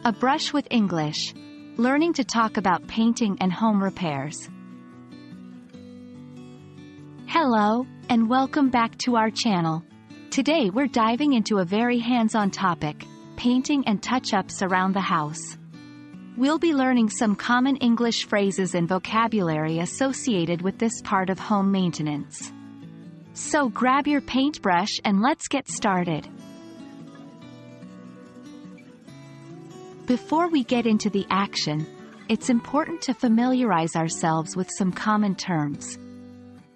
A Brush with English. Learning to talk about painting and home repairs. Hello, and welcome back to our channel. Today we're diving into a very hands-on topic, painting and touch-ups around the house. We'll be learning some common English phrases and vocabulary associated with this part of home maintenance. So grab your paintbrush and let's get started. Before we get into the action, it's important to familiarize ourselves with some common terms.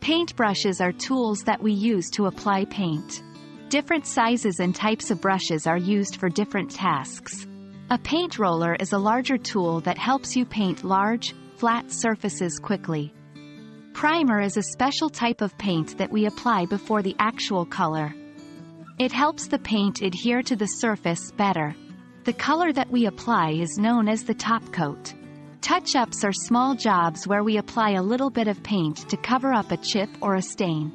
Paintbrushes are tools that we use to apply paint. Different sizes and types of brushes are used for different tasks. A paint roller is a larger tool that helps you paint large, flat surfaces quickly. Primer is a special type of paint that we apply before the actual color. It helps the paint adhere to the surface better. The color that we apply is known as the top coat. Touch-ups are small jobs where we apply a little bit of paint to cover up a chip or a stain.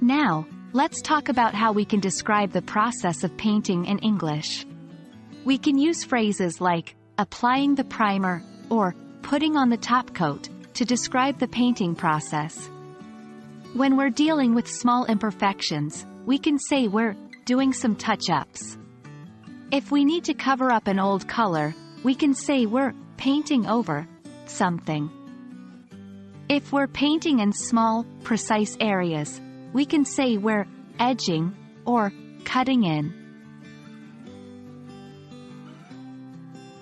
Now, let's talk about how we can describe the process of painting in English. We can use phrases like applying the primer or putting on the top coat to describe the painting process. When we're dealing with small imperfections, we can say we're doing some touch-ups. If we need to cover up an old color, we can say we're painting over something. If we're painting in small, precise areas, we can say we're edging or cutting in.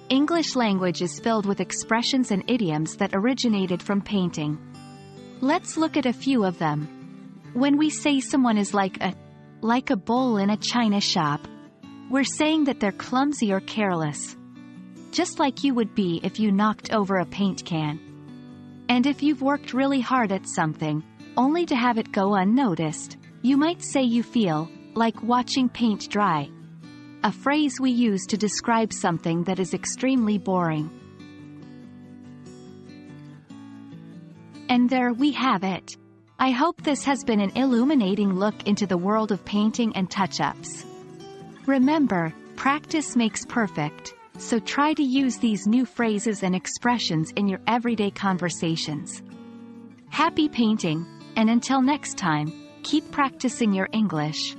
English language is filled with expressions and idioms that originated from painting. Let's look at a few of them. When we say someone is like a bowl in a china shop, we're saying that they're clumsy or careless. Just like you would be if you knocked over a paint can. And if you've worked really hard at something, only to have it go unnoticed, you might say you feel like watching paint dry. A phrase we use to describe something that is extremely boring. And there we have it. I hope this has been an illuminating look into the world of painting and touch-ups. Remember, practice makes perfect, so try to use these new phrases and expressions in your everyday conversations. Happy painting, and until next time, keep practicing your English.